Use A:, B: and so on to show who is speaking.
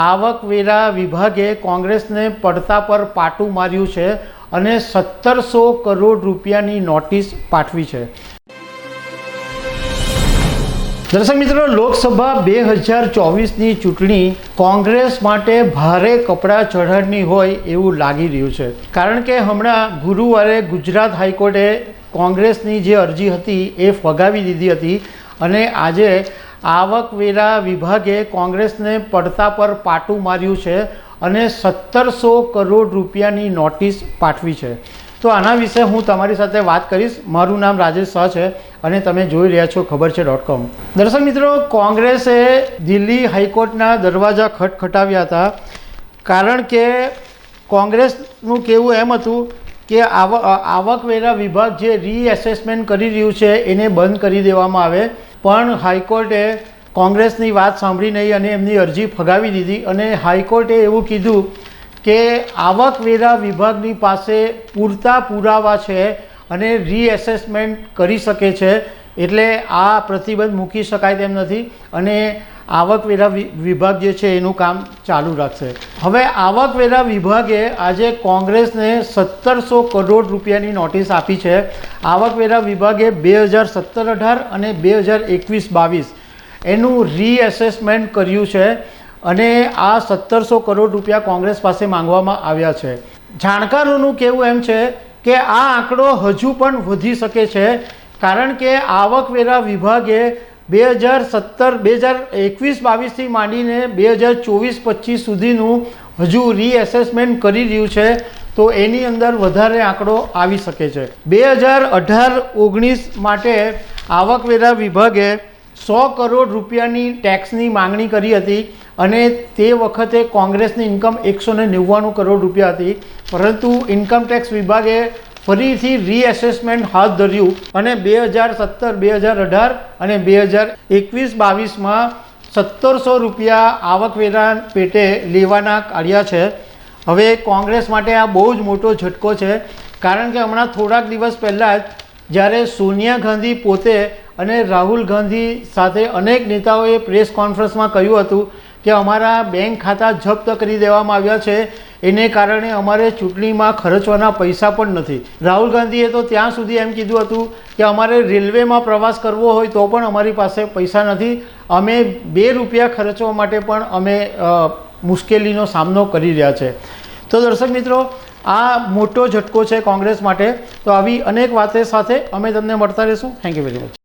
A: આવકવેરા વિભાગે કોંગ્રેસને પડતા પર પાટું માર્યું છે અને 1700 કરોડ રૂપિયાની નોટિસ પાઠવી છે। દર્શક મિત્રો, લોકસભા 2024ની ચૂંટણી કોંગ્રેસ માટે ભારે કપડાં ચઢાડની હોય એવું લાગી રહ્યું છે, કારણ કે હમણાં ગુરુવારે ગુજરાત હાઈકોર્ટે કોંગ્રેસની જે અરજી હતી એ ફગાવી દીધી હતી અને આજે આવકવેરા વિભાગે કોંગ્રેસને પડતા પર પાટું માર્યું છે અને 1700 કરોડ રૂપિયાની નોટિસ પાઠવી છે। તો આના વિશે હું તમારી સાથે વાત કરીશ। મારું નામ રાજેશ શાહ છે અને તમે જોઈ રહ્યા છો ખબરછે.com। દર્શક મિત્રો, કોંગ્રેસે દિલ્હી હાઈકોર્ટના દરવાજા ખટખટાવ્યા હતા, કારણ કે કોંગ્રેસનું કહેવું એમ હતું કે આવકવેરા વિભાગ જે રીએસેસમેન્ટ કરી રહ્યું છે એને બંધ કરી દેવામાં આવે, પણ હાઈકોર્ટે કોંગ્રેસની વાત સાંભળી નહીં અને એમની અરજી ફગાવી દીધી અને હાઈકોર્ટે એવું કીધું કે આવકવેરા વિભાગની પાસે પૂરતા પુરાવા છે અને રીએસેસમેન્ટ કરી શકે છે, એટલે આ પ્રતિબંધ મૂકી શકાય તેમ નથી અને આવકવેરા વિભાગ જે છે એનું કામ ચાલુ રાખશે। હવે આવકવેરા વિભાગે આજે કોંગ્રેસને 1700 કરોડ રૂપિયાની નોટિસ આપી છે। આવકવેરા વિભાગે 2017-18 અને 2021-22 એનું રીએસેસમેન્ટ કર્યું છે અને આ 1700 કરોડ રૂપિયા કોંગ્રેસ પાસે માંગવામાં આવ્યા છે। જાણકારોનું કહેવું એમ છે કે આ આંકડો હજુ પણ વધી શકે છે, કારણ કે આવકવેરા વિભાગે 2021-22થી માંડીને 2024-25 સુધીનું હજુ રીએસેસમેન્ટ કરી રહ્યું છે, તો એની અંદર વધારે આંકડો આવી શકે છે। 2018-19 માટે આવકવેરા વિભાગે 100 કરોડ રૂપિયાની ટેક્સની માંગણી કરી હતી અને તે વખતે કોંગ્રેસની ઇન્કમ 199 કરોડ રૂપિયા હતી, પરંતુ ઇન્કમ ટેક્સ વિભાગે ફરીથી રીએસેસમેન્ટ હાથ ધર્યું અને 2017, 2018 અને 2021-22માં 1700 રૂપિયા આવકવેરા પેટે લેવાના કાઢ્યા છે। હવે કોંગ્રેસ માટે આ બહુ જ મોટો ઝટકો છે, કારણ કે હમણાં થોડાક દિવસ પહેલાં જ જ્યારે સોનિયા ગાંધી પોતે અને રાહુલ ગાંધી સાથે અનેક નેતાઓએ પ્રેસ કોન્ફરન્સમાં કહ્યું હતું કે અમારા બેંક ખાતા જપ્ત કરી દેવામાં આવ્યા છે, એને કારણે અમારે ચૂંટણીમાં ખર્ચવાના પૈસા પણ નથી। રાહુલ ગાંધીએ તો ત્યાં સુધી એમ કીધું હતું કે અમારે રેલવેમાં પ્રવાસ કરવો હોય તો પણ અમારી પાસે પૈસા નથી, અમે 2 રૂપિયા ખર્ચવા માટે પણ અમે મુશ્કેલીનો સામનો કરી રહ્યા છે। તો દર્શક મિત્રો, આ મોટો ઝટકો છે કોંગ્રેસ માટે। તો આવી અનેક વાતો સાથે અમે તમને મળતા રહીશું। Thank you very much.